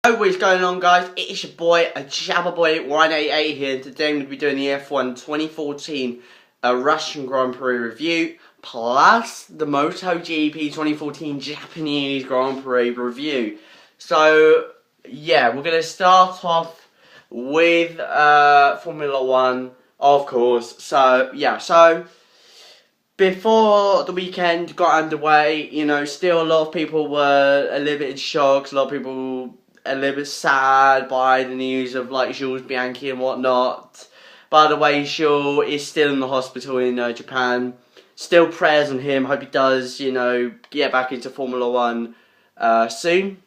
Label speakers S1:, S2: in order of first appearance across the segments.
S1: What is going on, guys? It is your boy, Jabberboy188 here, and today I'm going to be doing the F1 2014 Russian Grand Prix review, plus the MotoGP 2014 Japanese Grand Prix review. So, yeah, we're going to start off with Formula 1, of course. So, yeah, before the weekend got underway, still a lot of people were a little bit in shock, a lot of people a little bit sad by the news of like Jules Bianchi and whatnot. By the way, Jules is still in the hospital in Japan. Still prayers on him. Hope he does, get back into Formula 1 soon.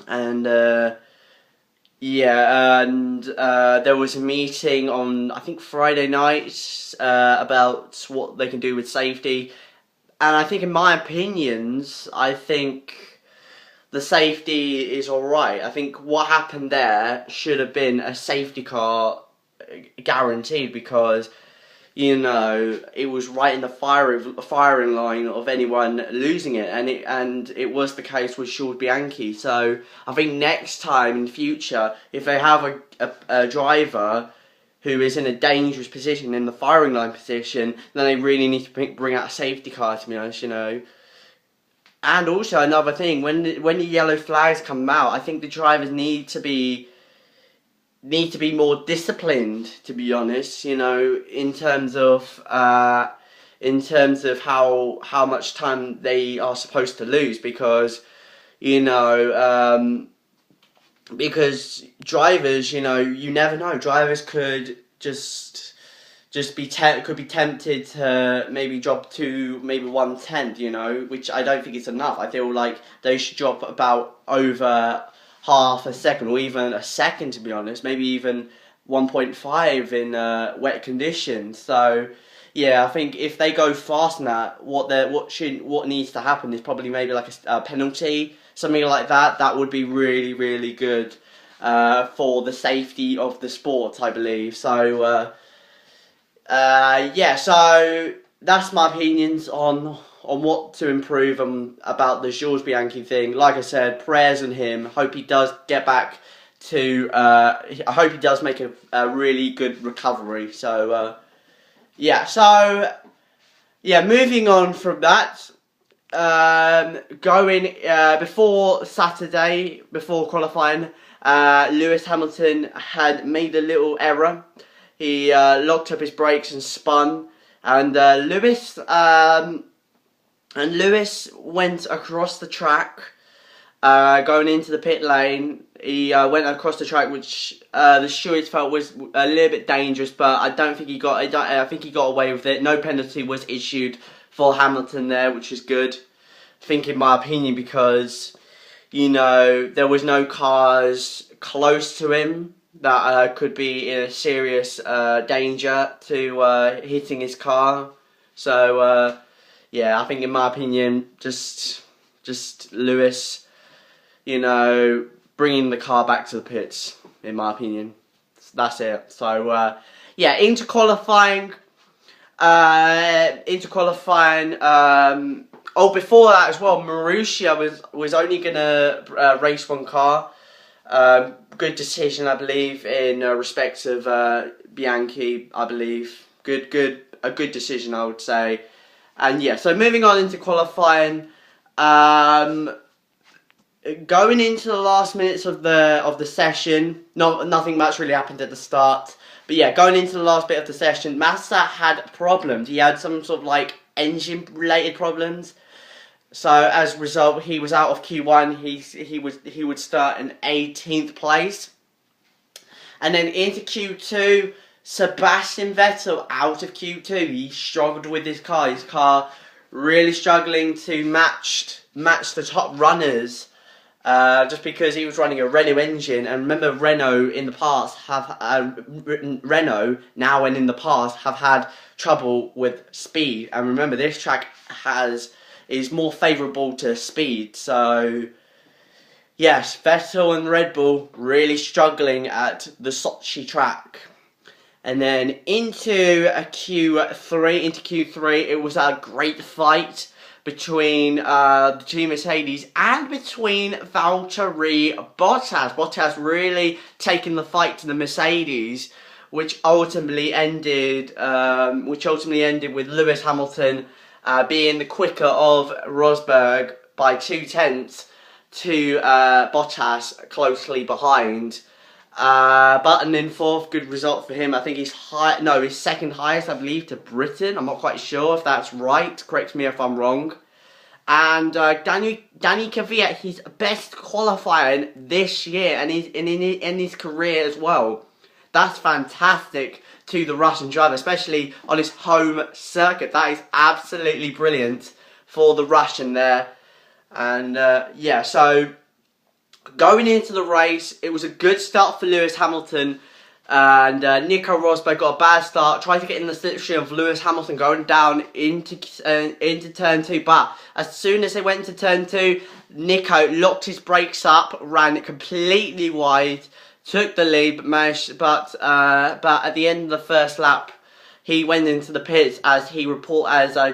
S1: And there was a meeting on, I think, Friday night about what they can do with safety. And I think, in my opinions, the safety is alright. I think what happened there should have been a safety car guaranteed, because it was right in the firing line of anyone losing it, and it was the case with Jules Bianchi. So I think next time in future, if they have a driver who is in a dangerous position, in the firing line position, then they really need to bring out a safety car, to be honest, And also another thing, when the yellow flags come out, I think the drivers need to be more disciplined, to be honest. In terms of how much time they are supposed to lose, because because drivers, you never know. Drivers could be tempted to maybe drop to maybe 1/10, which I don't think is enough. I feel like they should drop about over half a second, or even a second, to be honest. Maybe even 1.5 in wet conditions. So yeah, I think if they go fast than that, what needs to happen is probably maybe like a penalty, something like that. That would be really, really good for the safety of the sport, I believe. So so that's my opinions on what to improve about the Jules Bianchi thing. Like I said, prayers on him. Hope he does get back to. I hope he does make a really good recovery. So moving on from that. Before Saturday, before qualifying, Lewis Hamilton had made a little error. He locked up his brakes and spun, and Lewis went across the track, going into the pit lane. He went across the track, which the stewards felt was a little bit dangerous, but I think he got away with it. No penalty was issued for Hamilton there, which is good. I think, in my opinion, because there was no cars close to him that could be in a serious danger to hitting his car. So I think, in my opinion, just Lewis, bringing the car back to the pits, in my opinion. That's it. So into qualifying. Before that as well, Marussia was only gonna race one car. Good decision, I believe, in respect of Bianchi. I believe a good decision, I would say. And so moving on into qualifying, going into the last minutes of the session, nothing much really happened at the start. But going into the last bit of the session, Massa had problems. He had some sort of engine related problems. So as a result, he was out of Q1. He would start in 18th place, and then into Q2, Sebastian Vettel out of Q2. He struggled with his car. His car really struggling to match the top runners, just because he was running a Renault engine. And remember, Renault now and in the past have had trouble with speed. And remember, this track is more favourable to speed. So yes, Vettel and Red Bull really struggling at the Sochi track. And then into Q3, it was a great fight between the Team Mercedes and between Valtteri Bottas. Bottas really taking the fight to the Mercedes, which ultimately ended with Lewis Hamilton being the quicker of Rosberg by 2/10 to Bottas closely behind. Button in fourth, good result for him. I think his second highest, I believe, to Britain. I'm not quite sure if that's right. Correct me if I'm wrong. And Danny Kvyat, his best qualifying this year and in his career as well. That's fantastic to the Russian driver, especially on his home circuit. That is absolutely brilliant for the Russian there. And yeah, so going into the race, it was a good start for Lewis Hamilton, and Nico Rosberg got a bad start, tried to get in the slipstream of Lewis Hamilton going down into turn 2, but as soon as they went into turn 2, Nico locked his brakes up, ran completely wide, took the lead, but at the end of the first lap, he went into the pits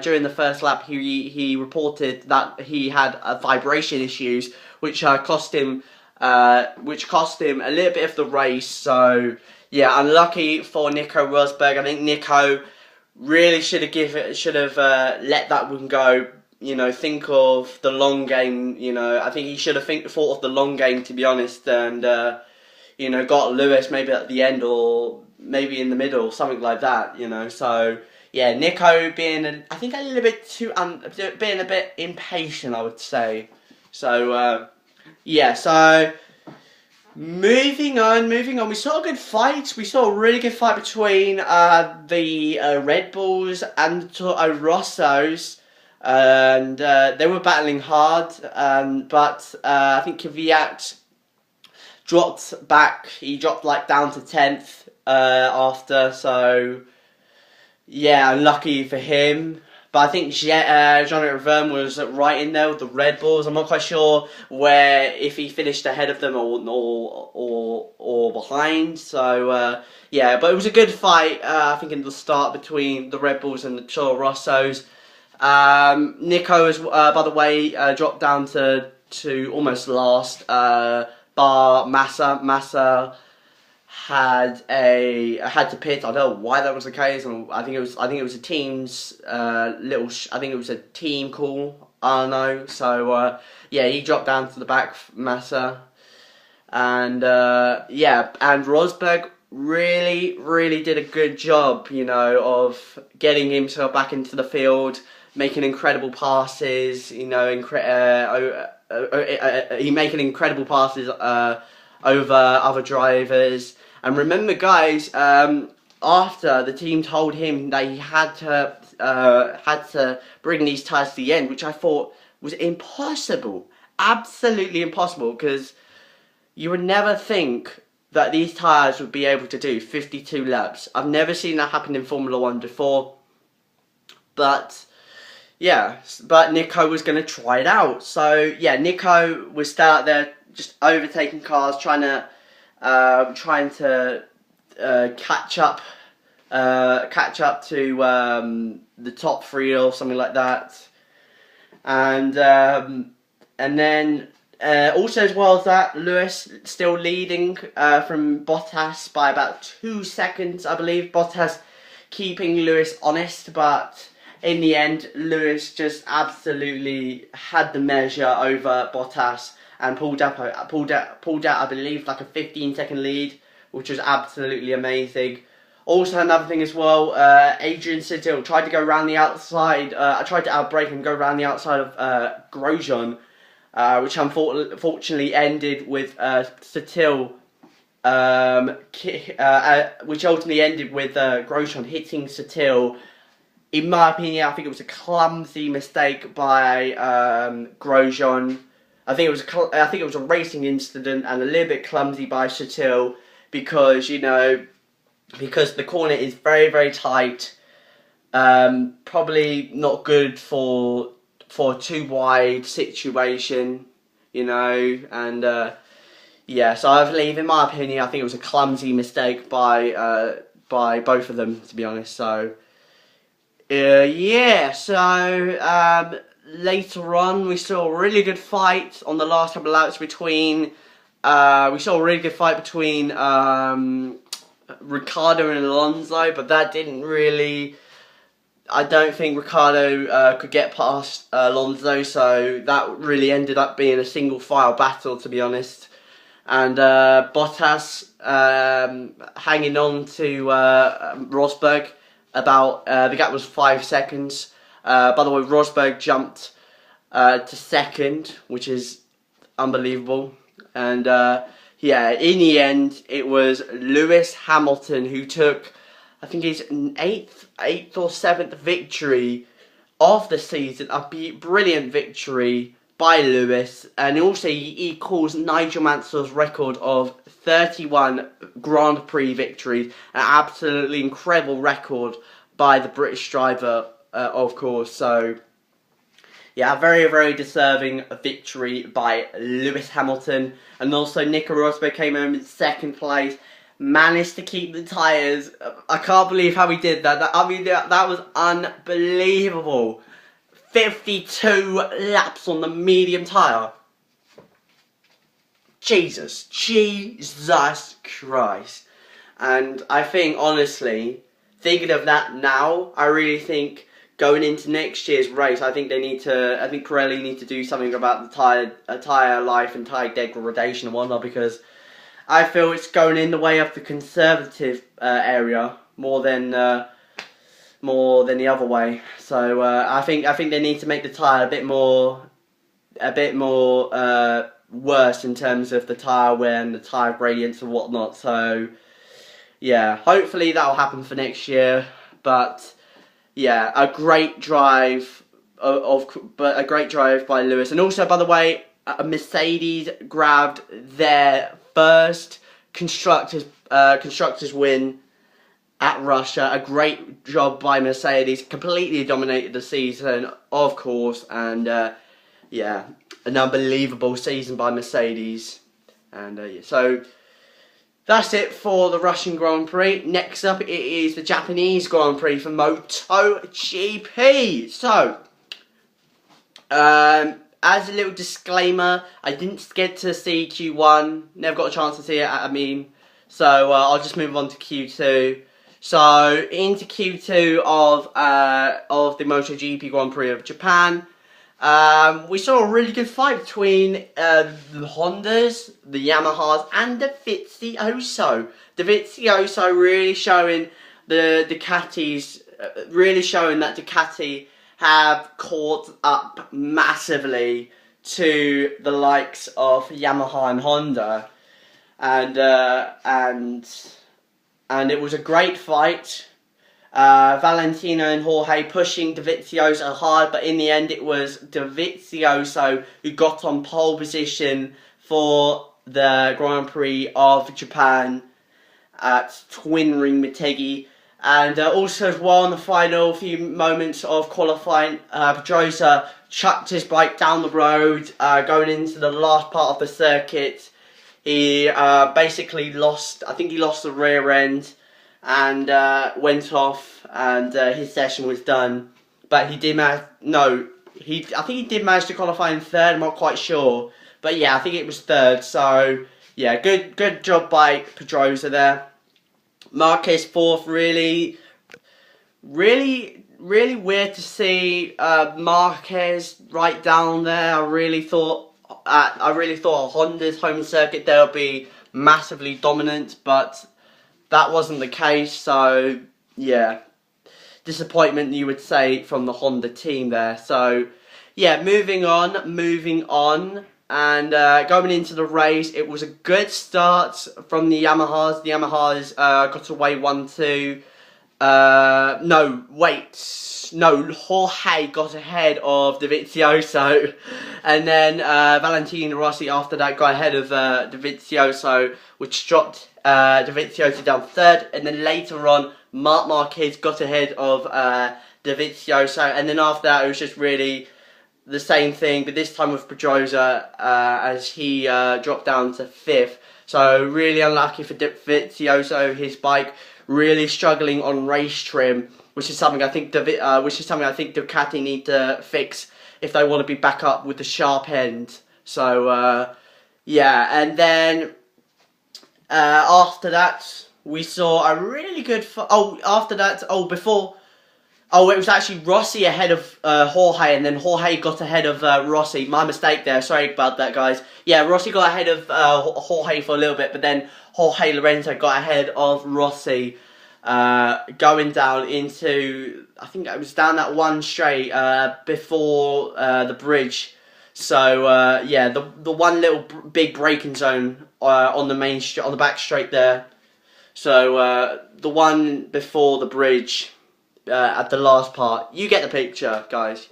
S1: during the first lap he reported that he had vibration issues, which cost him a little bit of the race. So yeah, unlucky for Nico Rosberg. I think Nico really should have let that one go. You know, think of the long game. You know, I think he should have thought of the long game, to be honest, and you know, got Lewis maybe at the end or maybe in the middle, something like that. You know, so yeah, Nico being I think a little bit being a bit impatient, I would say. So yeah, so moving on. We saw a good fight. We saw a really good fight between the Red Bulls and the Toro Rossos. And they were battling hard, but I think Kvyat dropped back. He dropped like down to 10th after, so yeah, unlucky for him. But I think Jean-Eric Vergne was right in there with the Red Bulls. I'm not quite sure if he finished ahead of them or behind. So yeah, but it was a good fight. I think in the start between the Red Bulls and the Toro Rossos. Nico, by the way, dropped down to almost last. Bar Massa had to pit. I don't know why that was the case. I think it was a team's I think it was a team call. I don't know. So yeah, he dropped down to the back, Massa, and yeah, and Rosberg really did a good job, you know, of getting himself back into the field, making incredible passes, you know, making incredible passes over other drivers. And remember, guys, after the team told him that he had to bring these tyres to the end, which I thought was impossible, absolutely impossible, because you would never think that these tyres would be able to do 52 laps. I've never seen that happen in Formula 1 before, but yeah, but Nico was going to try it out. So yeah, Nico was still out there just overtaking cars, trying to catch up to the top 3 or something like that, and then also as well as that, Lewis still leading from Bottas by about 2 seconds, I believe. Bottas keeping Lewis honest, but in the end, Lewis just absolutely had the measure over Bottas and pulled out, I believe, like a 15-second lead, which was absolutely amazing. Also, another thing as well, Adrian Sutil tried to go around the outside. I tried to outbrake and go around the outside of Grosjean, which unfortunately ended with Sutil, which ultimately ended with Grosjean hitting Sutil. In my opinion, I think it was a clumsy mistake by Grosjean. I think it was a racing incident and a little bit clumsy by Sutil, because because the corner is very tight. Probably not good for a too wide situation, and yeah. So I believe, in my opinion, I think it was a clumsy mistake by both of them, to be honest. So. Yeah, so later on, we saw a really good fight on the last couple of laps between. Ricciardo and Alonso, but that didn't really. I don't think Ricciardo could get past Alonso, so that really ended up being a single file battle, to be honest. And Bottas hanging on to Rosberg. About the gap was 5 seconds. By the way, Rosberg jumped to second, which is unbelievable. And yeah, in the end, it was Lewis Hamilton who took, I think, his eighth or seventh victory of the season. A brilliant victory by Lewis, and also he calls Nigel Mansell's record of 31 Grand Prix victories an absolutely incredible record by the British driver, of course. So yeah, a very, very deserving victory by Lewis Hamilton. And also Nico Rosberg came home in second place, managed to keep the tyres. I can't believe how he did that. That was unbelievable. 52 laps on the medium tyre. Jesus Christ. And I think, honestly, thinking of that now, I really think going into next year's race, I think Pirelli need to do something about the tyre life and tyre degradation and whatnot, because I feel it's going in the way of the conservative area more than the other way. So I think they need to make the tyre a bit more worse in terms of the tyre wear and the tyre gradients and whatnot. So yeah, hopefully that'll happen for next year. But yeah, a great drive by Lewis. And also, by the way, Mercedes grabbed their first constructors win at Russia. A great job by Mercedes. Completely dominated the season, of course. And yeah, an unbelievable season by Mercedes. And yeah, so that's it for the Russian Grand Prix. Next up, it is the Japanese Grand Prix for MotoGP. So, as a little disclaimer, I didn't get to see Q1. Never got a chance to see it, so I'll just move on to Q2. So, into Q2 of the MotoGP Grand Prix of Japan. We saw a really good fight between the Hondas, the Yamahas, and the Vizioso. The Vizioso really showing the Ducatis, really showing that Ducati have caught up massively to the likes of Yamaha and Honda, and it was a great fight. Valentino and Jorge pushing Dovizioso hard, but in the end it was Dovizioso who got on pole position for the Grand Prix of Japan at Twin Ring Motegi. And also as well in the final few moments of qualifying, Pedrosa chucked his bike down the road, going into the last part of the circuit. He basically lost, I think he lost the rear end, and went off, and his session was done. But he did I think he did manage to qualify in third. I'm not quite sure, but yeah, I think it was third. So yeah, good job by Pedrosa there. Marquez fourth. Really weird to see Marquez right down there. I really thought a Honda's home circuit they'll be massively dominant, but that wasn't the case. So yeah, disappointment you would say from the Honda team there. So yeah, moving on, and going into the race, it was a good start from the Yamahas. The Yamahas got away 1-2. Jorge got ahead of Dovizioso, and then Valentino Rossi after that got ahead of Dovizioso, which dropped Dovizioso down third, and then later on Marc Marquez got ahead of Dovizioso, and then after that it was just really the same thing, but this time with Pedrosa as he dropped down to fifth. So really unlucky for Dovizioso. His bike really struggling on race trim, which is something I think Ducati need to fix if they want to be back up with the sharp end. So yeah, and then after that we saw a really good. It was actually Rossi ahead of Jorge, and then Jorge got ahead of Rossi. My mistake there. Sorry about that, guys. Yeah, Rossi got ahead of Jorge for a little bit, but then Jorge Lorenzo got ahead of Rossi, going down into, I think it was down that one straight before the bridge. So yeah, the one little big braking zone on the main on the back straight there. So the one before the bridge. At the last part, you get the picture, guys.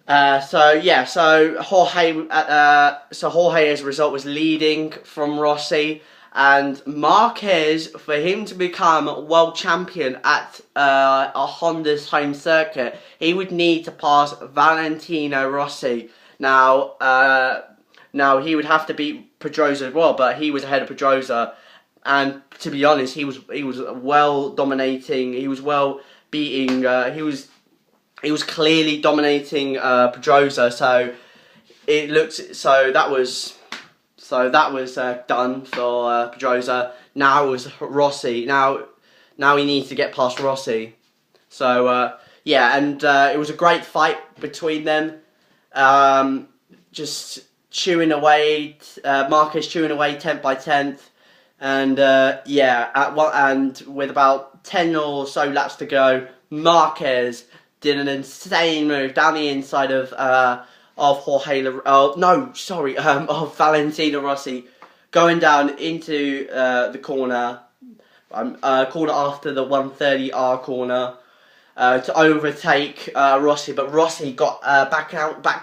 S1: So yeah, so Jorge, as a result, was leading from Rossi, and Marquez, for him to become world champion at a Honda's home circuit, he would need to pass Valentino Rossi. Now he would have to beat Pedrosa as well, but he was ahead of Pedrosa. And to be honest, he was well dominating. He was well beating. He was clearly dominating Pedrosa. So it looked. So that was done for Pedrosa. Now it was Rossi. Now he needs to get past Rossi. So yeah, and it was a great fight between them. Just chewing away. Marquez chewing away 10th by 10th. And yeah, and with about 10 or so laps to go, Marquez did an insane move down the inside of Valentino Rossi, going down into the corner, corner after the 130R corner, to overtake Rossi, but Rossi got back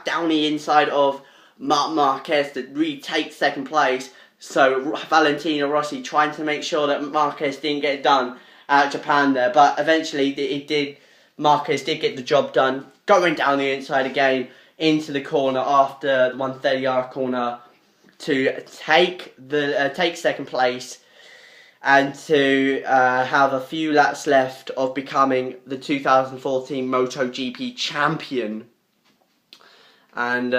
S1: down the inside of Marquez to retake second place. So Valentino Rossi trying to make sure that Marquez didn't get it done at Japan there, but eventually Marquez did get the job done, going down the inside again into the corner after the 130R corner to take second place and to have a few laps left of becoming the 2014 MotoGP champion. And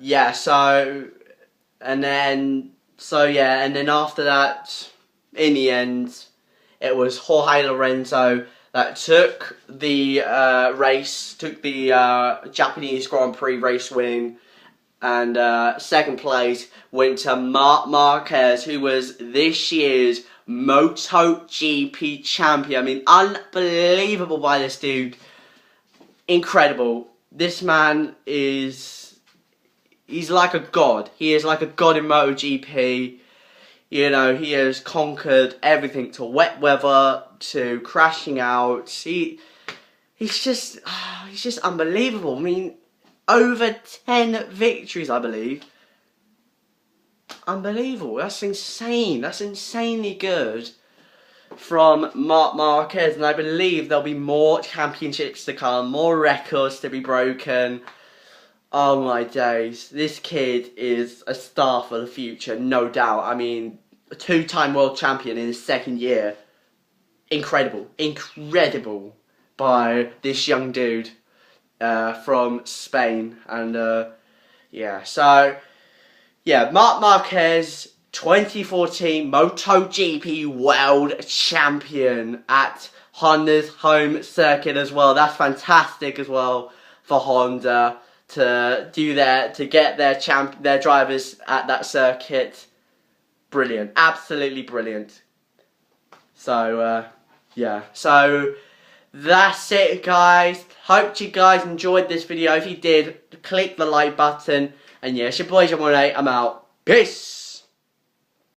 S1: yeah, and then after that, in the end, it was Jorge Lorenzo that took the Japanese Grand Prix race win, and second place went to Marc Marquez, who was this year's MotoGP champion. I mean, unbelievable by this dude. Incredible. This man he's like a god. He is like a god in MotoGP. You know, he has conquered everything, to wet weather, to crashing out. He's just unbelievable. I mean, over 10 victories, I believe. Unbelievable. That's insane. That's insanely good from Marc Marquez. And I believe there'll be more championships to come, more records to be broken. Oh my days, this kid is a star for the future, no doubt. I mean, a two-time world champion in his second year. Incredible by this young dude from Spain. And yeah, so yeah, Marc Marquez, 2014 MotoGP world champion at Honda's home circuit as well. That's fantastic as well for Honda to get their drivers at that circuit. Brilliant, absolutely brilliant. So yeah, so that's it, guys. Hope you guys enjoyed this video. If you did, click the like button. And yeah, it's your boy John 18. I'm out. Peace.